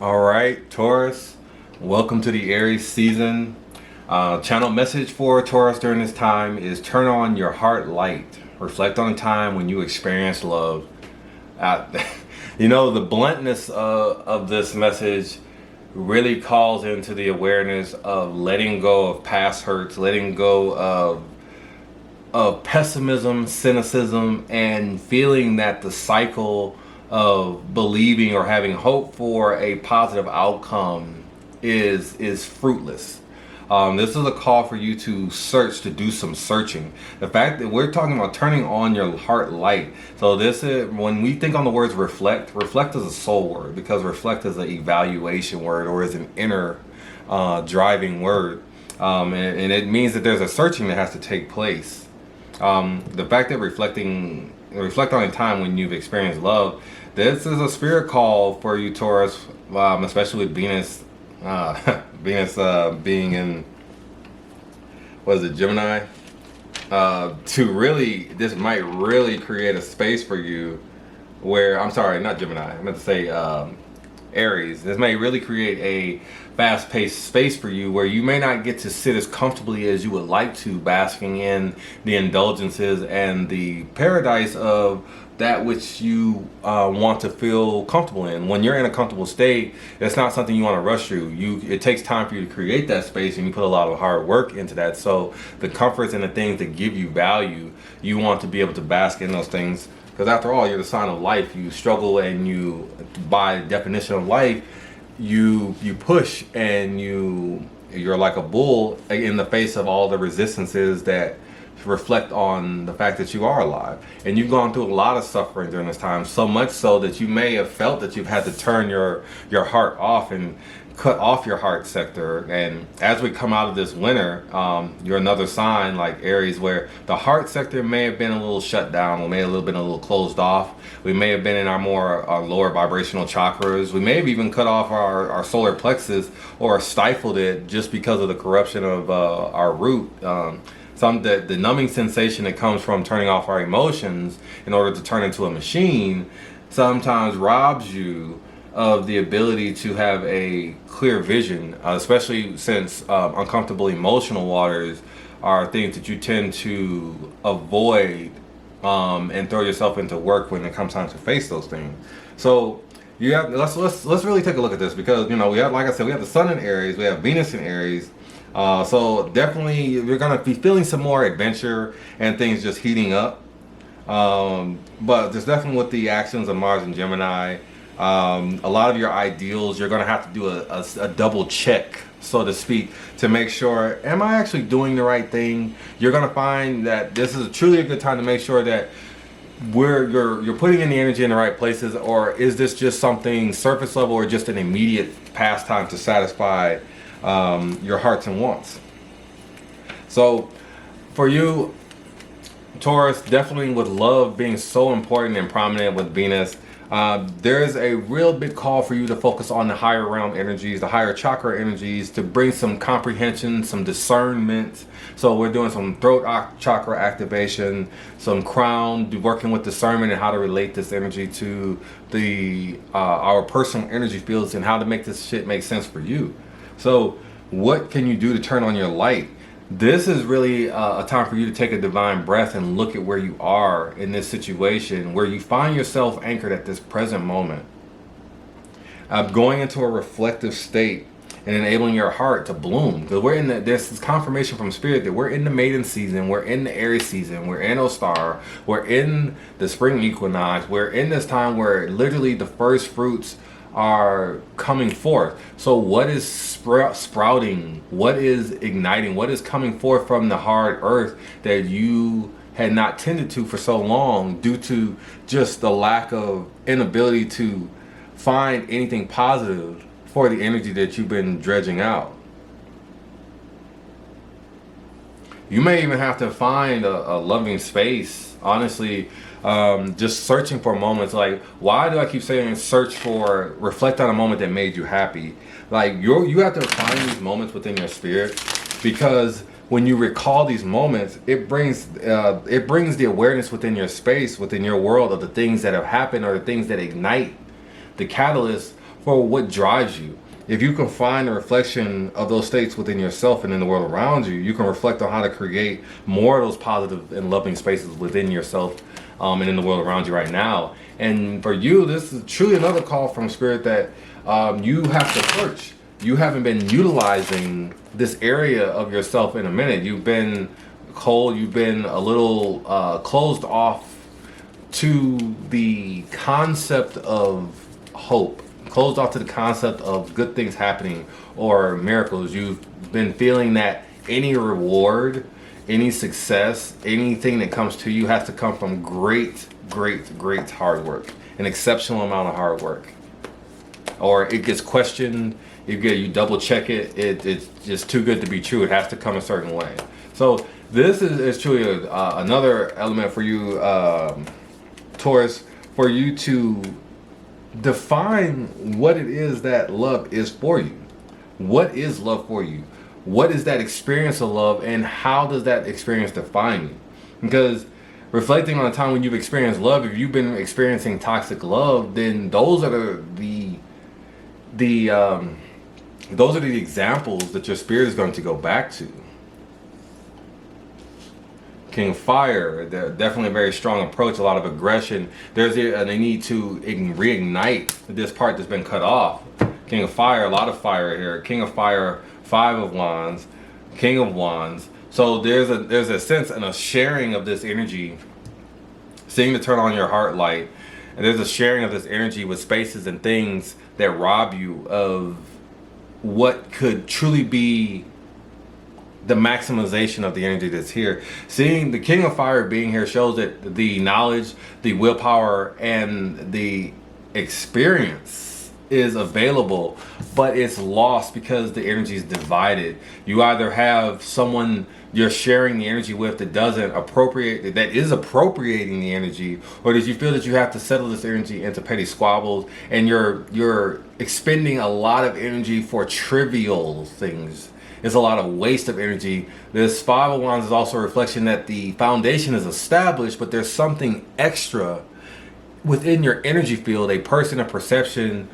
All right, Taurus, welcome to the Aries season. Channel message for Taurus during this time is turn on your heart light. Reflect on a time when you experienced love. Uh, the bluntness of this message really calls into the awareness of letting go of past hurts, letting go of pessimism, cynicism, and feeling that the cycle of believing or having hope for a positive outcome is fruitless. This is a call for you to search, to do some searching. The fact that we're talking about turning on your heart light. So this is, when we think on the words reflect, reflect is a soul word, because reflect is an evaluation word, or is an inner driving word. And it means that there's a searching that has to take place. The fact that reflect on a time when you've experienced love, this is a spirit call for you, Taurus, especially with Venus, Venus being in, what is it, Gemini, to really, this might really create a space for you where, I'm sorry, not Gemini, I meant to say Aries. This may really create a fast-paced space for you where you may not get to sit as comfortably as you would like to, basking in the indulgences and the paradise of that which you want to feel comfortable in. When you're in a comfortable state, it's not something you want to rush through. It takes time for you to create that space, and you put a lot of hard work into that. So the comforts and the things that give you value, you want to be able to bask in those things. Because after all, you're the sign of life. You struggle, and you, by definition of life, you push, and you're like a bull in the face of all the resistances that reflect on the fact that you are alive. And you've gone through a lot of suffering during this time, so much so that you may have felt that you've had to turn your heart off and cut off your heart sector. And as we come out of this winter, you're another sign like Aries, where the heart sector may have been a little shut down, or may have been a little closed off. We may have been in our lower vibrational chakras. We may have even cut off our solar plexus or stifled it just because of the corruption of our root. The numbing sensation that comes from turning off our emotions in order to turn into a machine sometimes robs you of the ability to have a clear vision, especially since uncomfortable emotional waters are things that you tend to avoid and throw yourself into work when it comes time to face those things. So you have, let's really take a look at this, because we have, like I said, we have the Sun in Aries, we have Venus in Aries. So definitely you're going to be feeling some more adventure and things just heating up. But there's definitely, with the actions of Mars and Gemini, a lot of your ideals, you're going to have to do a double check, so to speak, to make sure, am I actually doing the right thing? You're going to find that this is truly a good time to make sure that you're putting in the energy in the right places, or is this just something surface level, or just an immediate pastime to satisfy your hearts and wants. So for you, Taurus, definitely with love being so important and prominent with Venus, there is a real big call for you to focus on the higher realm energies, the higher chakra energies, to bring some comprehension, some discernment. So we're doing some throat chakra activation, some crown, working with discernment and how to relate this energy to our personal energy fields, and how to make this shit make sense for you. So what can you do to turn on your light? This is really a time for you to take a divine breath and look at where you are in this situation, where you find yourself anchored at this present moment. Going into a reflective state and enabling your heart to bloom. Because there's this confirmation from Spirit that we're in the maiden season, we're in the Aries season, we're in Ostar, we're in the spring equinox, we're in this time where literally the first fruits are coming forth. So what is sprouting? What is igniting? What is coming forth from the hard earth that you had not tended to for so long, due to just the lack of inability to find anything positive for the energy that you've been dredging out? You may even have to find a loving space, honestly. Just searching for moments. Like, why do I keep saying reflect on a moment that made you happy? Like, you have to find these moments within your spirit, because when you recall these moments, it brings the awareness within your space, within your world, of the things that have happened, or the things that ignite the catalyst for what drives you. If you can find a reflection of those states within yourself and in the world around you, you can reflect on how to create more of those positive and loving spaces within yourself and in the world around you right now. And for you, this is truly another call from Spirit that you have to search. You haven't been utilizing this area of yourself in a minute. You've been cold, you've been a little closed off to the concept of hope, closed off to the concept of good things happening or miracles. You've been feeling that any reward, any success, anything that comes to you has to come from great hard work, an exceptional amount of hard work. Or it gets questioned, you double check it, it's just too good to be true. It has to come a certain way. So this is truly another element for you, Taurus, for you to define what it is that love is for you. What is love for you? What is that experience of love, and how does that experience define you? Because reflecting on a time when you've experienced love, if you've been experiencing toxic love, then those are the examples that your spirit is going to go back to. King of Fire, definitely a very strong approach, a lot of aggression. There's a need to reignite this part that's been cut off. King of Fire, a lot of fire here. King of Fire, 5 of Wands, King of Wands. So there's a sense and a sharing of this energy, seeing to turn on your heart light. And there's a sharing of this energy with spaces and things that rob you of what could truly be the maximization of the energy that's here. Seeing the King of Fire being here shows that the knowledge, the willpower, and the experience is available, but it's lost because the energy is divided. You either have someone you're sharing the energy with that is appropriating the energy, or did you feel that you have to settle this energy into petty squabbles, and you're expending a lot of energy for trivial things. It's a lot of waste of energy. This 5 of Wands is also a reflection that the foundation is established, but there's something extra within your energy field, a person, a perception,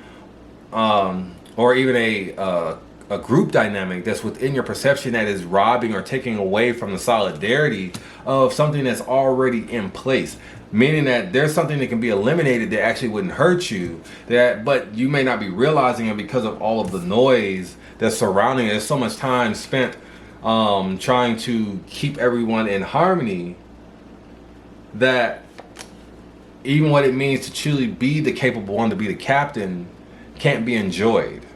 or even a group dynamic that's within your perception that is robbing or taking away from the solidarity of something that's already in place. Meaning that there's something that can be eliminated that actually wouldn't hurt you, but you may not be realizing it because of all of the noise that's surrounding it. There's so much time spent trying to keep everyone in harmony that even what it means to truly be the capable one, to be the captain, can't be enjoyed.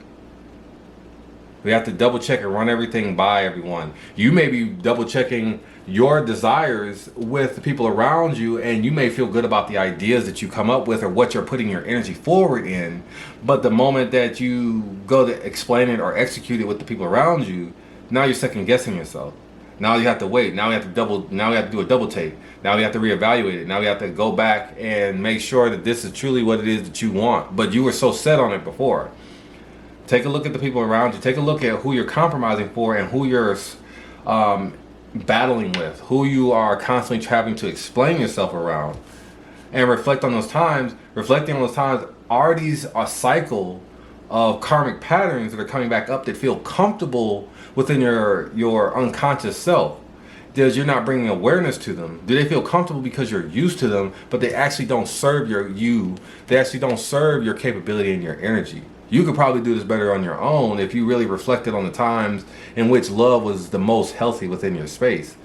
We have to double check and run everything by everyone. You may be double checking your desires with the people around you, and you may feel good about the ideas that you come up with or what you're putting your energy forward in. But the moment that you go to explain it or execute it with the people around you, now you're second guessing yourself. Now you have to wait. Now we have to do a double take. Now we have to reevaluate it. Now we have to go back and make sure that this is truly what it is that you want. But you were so set on it before. Take a look at the people around you. Take a look at who you're compromising for and who you're battling with, who you are constantly having to explain yourself around, and reflect on those times. Reflecting on those times, are these a cycle of karmic patterns that are coming back up that feel comfortable within your unconscious self? Because you're not bringing awareness to them. Do they feel comfortable because you're used to them, but they actually don't serve they actually don't serve your capability and your energy? You could probably do this better on your own if you really reflected on the times in which love was the most healthy within your space.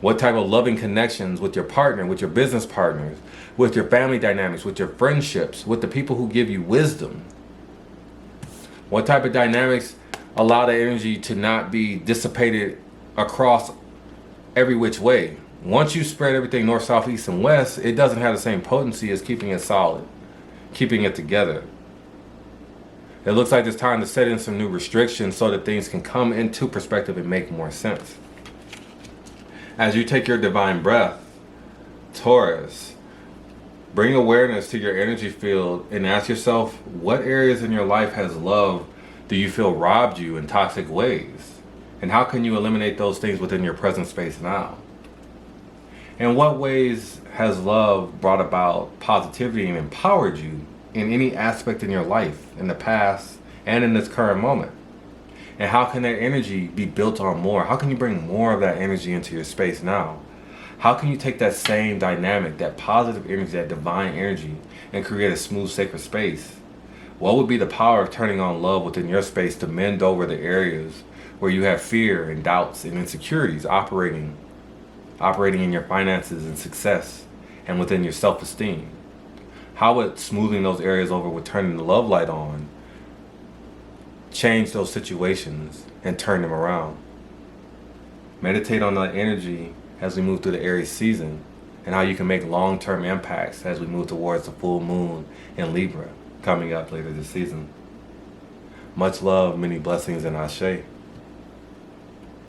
What type of loving connections with your partner, with your business partners, with your family dynamics, with your friendships, with the people who give you wisdom. What type of dynamics allow the energy to not be dissipated across every which way? Once you spread everything north, south, east, and west, it doesn't have the same potency as keeping it solid, keeping it together. It looks like it's time to set in some new restrictions so that things can come into perspective and make more sense. As you take your divine breath, Taurus, bring awareness to your energy field and ask yourself, what areas in your life has love do you feel robbed you in toxic ways? And how can you eliminate those things within your present space now? In what ways has love brought about positivity and empowered you in any aspect in your life, in the past and in this current moment? And how can that energy be built on more? How can you bring more of that energy into your space now? How can you take that same dynamic, that positive energy, that divine energy, and create a smooth, sacred space? What would be the power of turning on love within your space to mend over the areas where you have fear and doubts and insecurities operating in your finances and success and within your self-esteem? How would smoothing those areas over with turning the love light on change those situations and turn them around? Meditate on that energy as we move through the Aries season, and how you can make long-term impacts as we move towards the full moon in Libra coming up later this season. Much love, many blessings, and Ashe.